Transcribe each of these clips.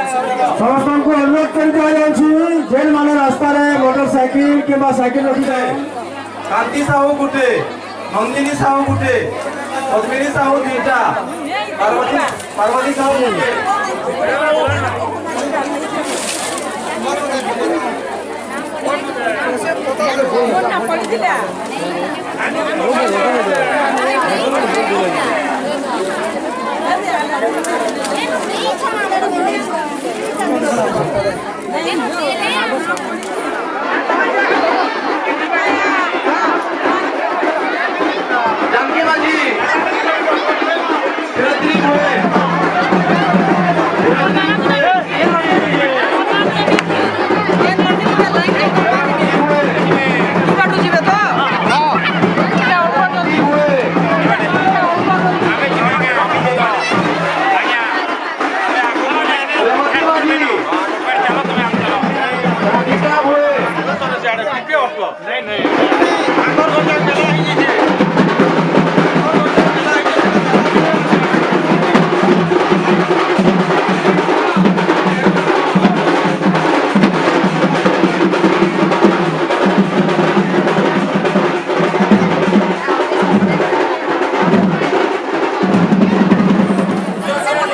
समस्त को अनुरोध कर दिया जाउछि जेन माने रास्ता रे मोटरसाइकिल किबा साइकिल रखि जाए कांति साहू गुटे नंदिनी साहू गुटे पद्मिनी साहू दुईटा पार्वती साहू गुटे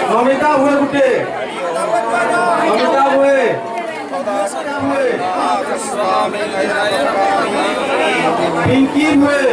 नमिता हुए गुटे नमिता हुए पिंकी हुए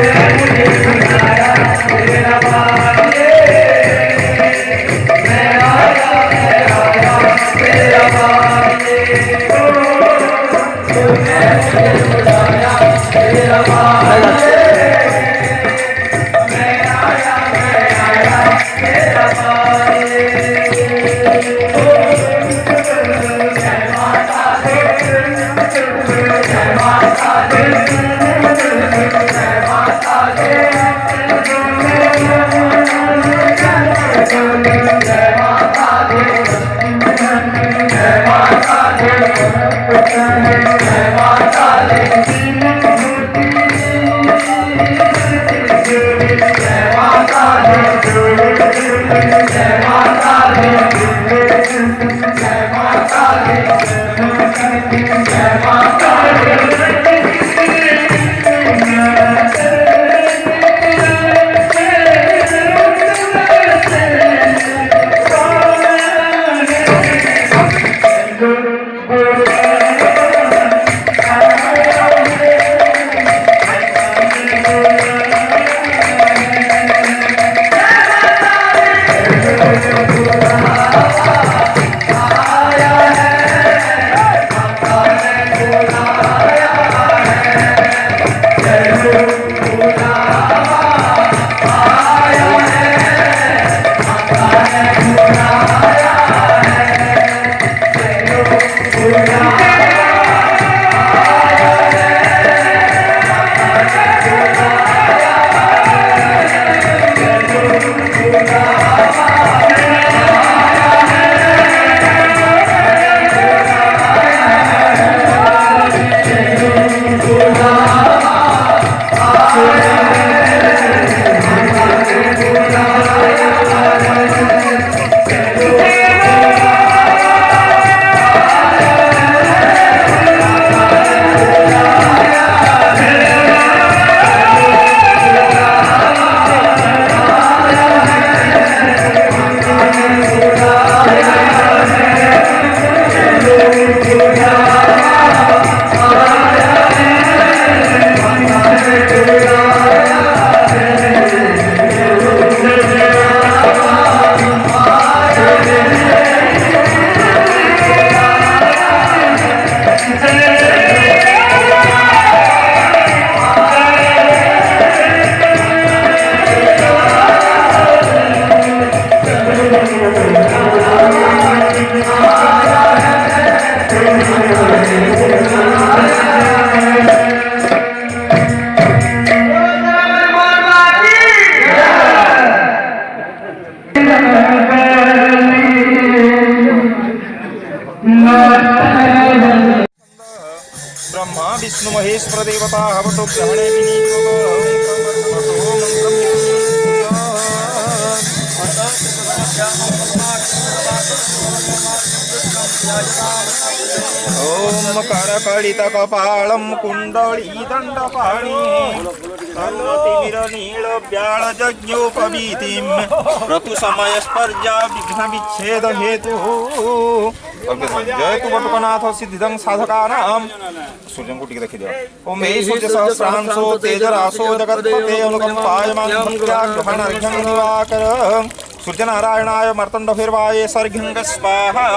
Thank you. विष्णु महेश्वर देवता हवतो ग्रहणे विनीतो ओम करकलित कपालं कुंडली दंडपाणि तन्नतिमिर नील व्याळ यज्ञोपवीतिं ऋतु समय स्पर्जा विघ्न विच्छेद हेतु जय तु बटुकनाथ सिद्धिदं साधकानां सूर्यं को टिके देखि दियो ओम हे सूर्य सहस्रांशो तेजरासो जगत्पते अनुकंपायमान भक्त्या ग्रहणार्घ्यं दिवाकर सूर्यनारायणाय मर्तण्डभिर्वाये सर्घ्यं स्वाहा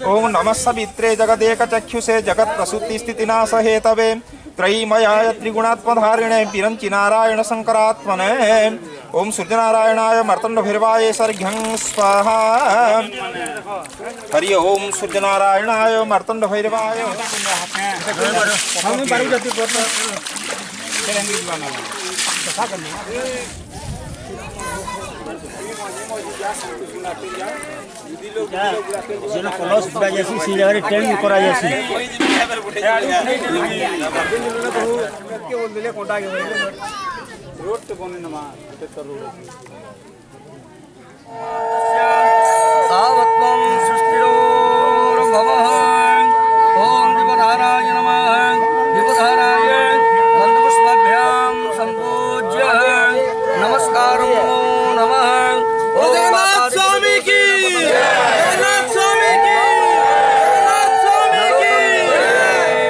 ओम नमः सवित्रे जगदेक चक्षुषे जगत प्रसूति स्थिति नाश हेतवे त्रयीमयाय त्रिगुणात्मधारिणे विरंचि नारायण शंकरात्मने ओम सूर्यनारायणाय मर्तण्डभिर्वाये सर्घ्यं स्वाहा हरि ओम सूर्यनारायणाय मर्तण्डभिर्वाय যেন কলস পুরা যাচ্ছি সেই জায়গায় ট্রেন করা যাচ্ছি तावत्त्वं सृष्टिरोर्भवः ॐ विपधाराय नमः विपधाराय गन्धपुष्पाभ्यां सम्पूज्य नमस्कारं नमः जगन्नाथ स्वामी की जगन्नाथ स्वामी की जगन्नाथ स्वामी की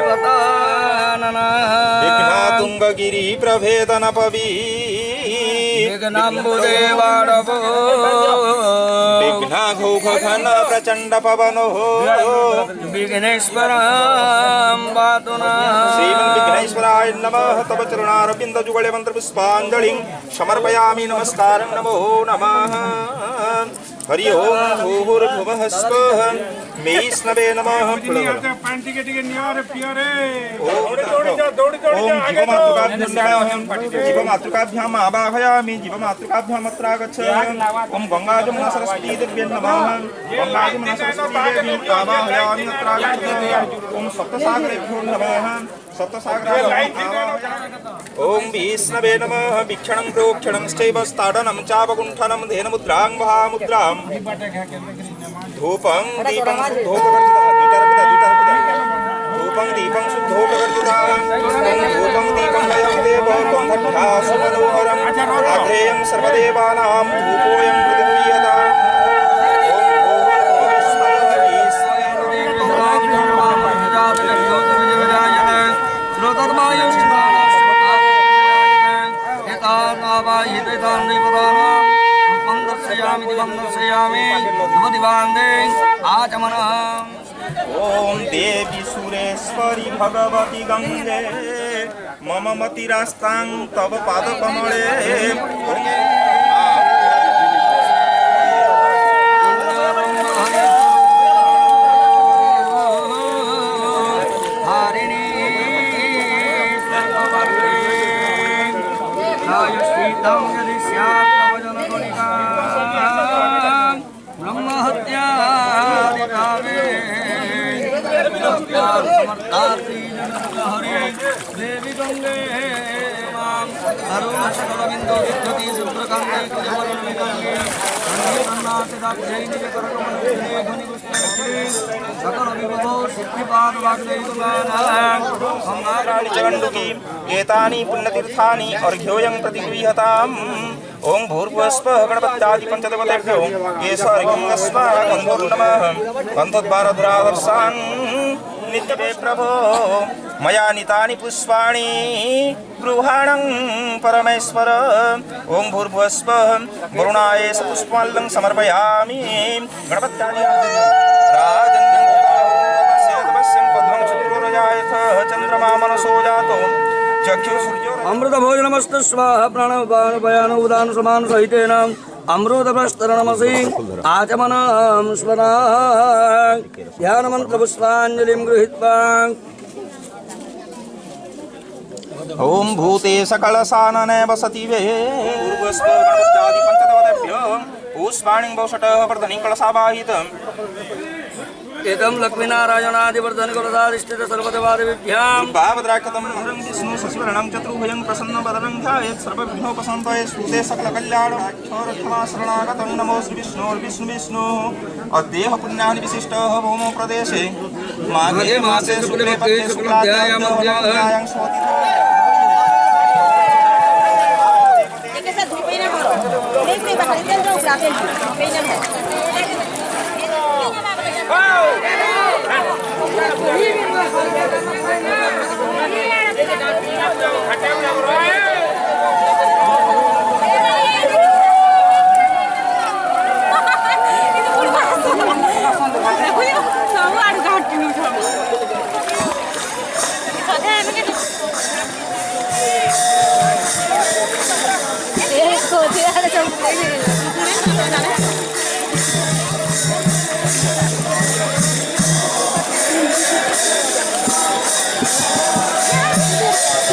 वतानना विघ्नातुंगगिरि प्रभेदन पवी विघ्नाम्बुदेवाडवो विघ्नाघोघ घन प्रचंड पवनो विघ्नेश्वरां वातुना श्रीमन् विघ्नेश्वराय नमः तव चरणारविन्द जुगले मंत्र पुष्पांजलिं समर्पयामि नमस्कारं नमो नमः हरि ओम भूर्भुवः स्वः मेष्णवे नमः जीवमातृकाभ्याम् आवाहयामि जीवमातृकाभ्याम् अत्र आगच्छ ओम गंगाजमुना सरस्वती देव्यै नमः गंगाजमुना सरस्वती देवी आवाहयामि अत्र आगच्छ ओम सप्तसागरेभ्यो नमः ओम विष्णवे नमः वीक्षणं प्रोक्षणं चैव स्ताडनं चापकुण्ठनं धेनुमुद्रां महामुद्रां धूपं दीपं धूपं दीपं शुद्धोपकर्तुतां धूपं दीपं हयं देवो गन्धर्वा सुमनोहरं आधेयं सर्वदेवानां धूपोऽयं प्रतिगृह्यताम् ओम देवी सुरेश्वरी भगवती गंगे मम मतिरास्तां तव पादकमले देवी गंगे अरुण सकलबिंदु विद्युति शुभ्रकांते कुलवरणे गंगे सकल विभवो सिद्धिपाद चंडुकी एतानि पुण्यतीर्थानि अर्घ्योऽयं प्रतिगृह्यताम् ओम भूर्भुवस्वः गणपत्यादि पंचदेवतेभ्यो केशर्घ्यं अस्माः गन्धोर्नमः गन्धोद्वारधुरादर्शान् नित्यवे प्रभो मया नीतानि पुष्पाणि गृहाणं परमेश्वर ओम भूर्भुवस्वः वरुणाय पुष्पाल्यं समर्पयामि गणपत्यादि चंद्रमा मनसो जातो अमृत भोजनमस्तु स्वाहा प्राणपान उदान समान सहितेन अमृत प्रस्तरणमसि आचमनं स्मरा ध्यान मंत्र पुष्पांजलिं गृहीत्वा ओम भूते सकल सानने वसति वे पूर्वस्वगणपत्यादि पंचदेवतेभ्यो पुष्पाणि वौषटः वर्धनि कलशावाहितम् एतम लक्ष्मीनारायणादिवर्धन गुणसाधिष्ठित सर्वदेवादिभ्यां बावद्राक्षतम हरं विष्णु शशिवर्णं चतुर्भुजं प्रसन्नवदनं ध्यायेत् सर्वविघ्नोपशान्तये श्रुते सकलकल्याणक्षमा शरणागतं नमो श्री विष्णु अद्यः पुण्यानि विशिष्टः भौमो प्रदेशे माघे मासे शुक्ले पक्षे शुक्लाध्यायां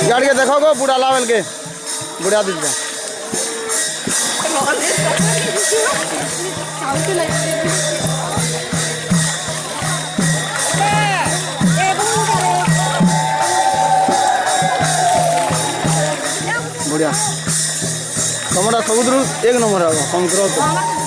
गाड़ी के देखो गो बुढ़ा लावल के बुढ़ा दीजिए बढ़िया तुम्हारा समुद्र एक नंबर है समुद्र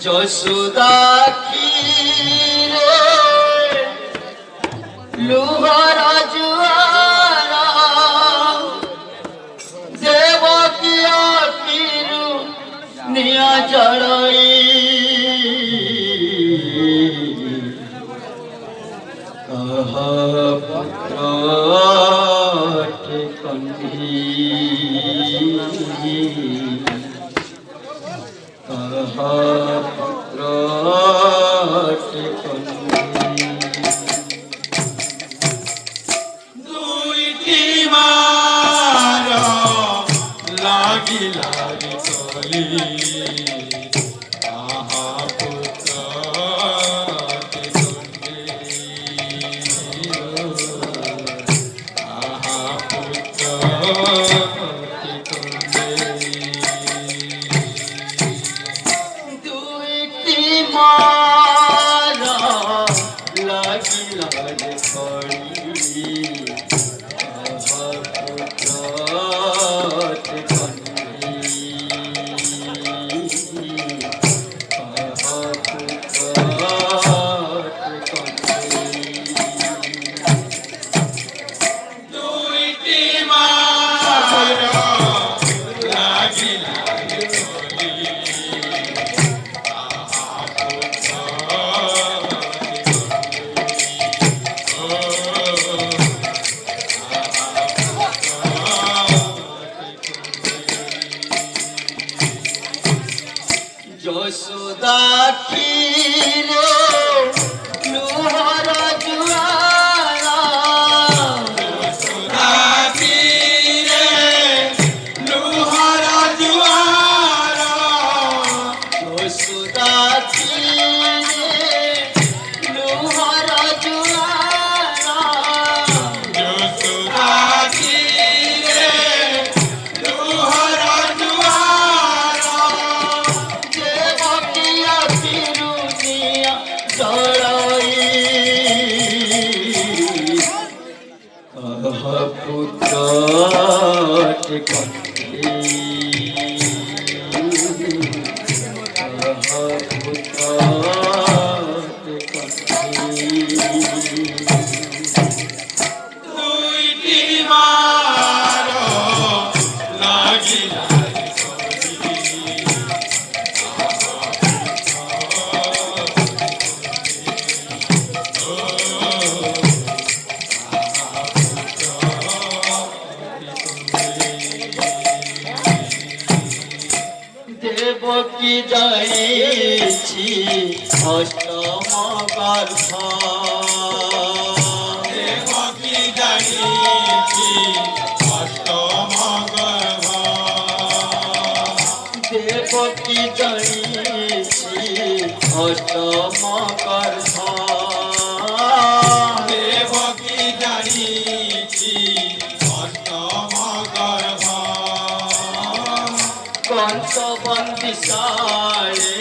যশোদা ক্ষীরে লুহর জুয়ারা দেবকী আখিরু নিয়া জড়ই কহ পুত্র কন্ধি দুইটি মার লাগিলা কলি আহা পুত্র আহা পুত্র মারা লাগিলা কলি দেবকী যাইছি অষ্টম গর্ভ দেবকী যাইছি অষ্টম গর্ভ দেবকী যাইছি অষ্টম গর্ভ দেবকী যাইছি অষ্টম গর্ভ কংস বন্দিশালে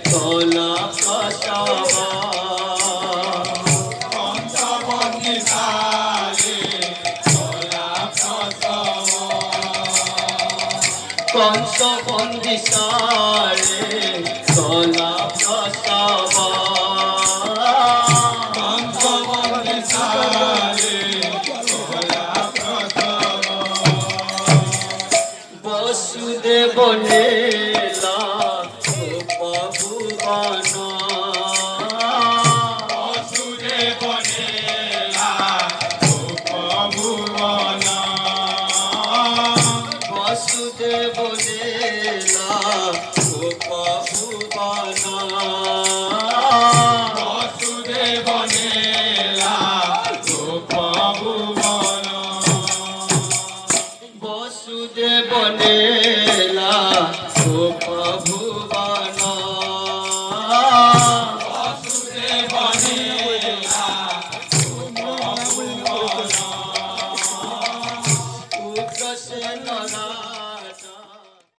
তোলা প্রসব কংস বন্দিশালে তোলা প্রসব কংস বন্দিশালে তোলা প্রসব কংস বন্দিশালে তোলা প্রসব বসুদেব লীলা উপভুবন বসুদেব লীলা উপভুবন বসুদেব লীলা উপভুবন বসুদেব লীলা উপভুবন বসুদেব লীলা উপভুবন বসুদেব লীলা উপভুবন উগ্রসেন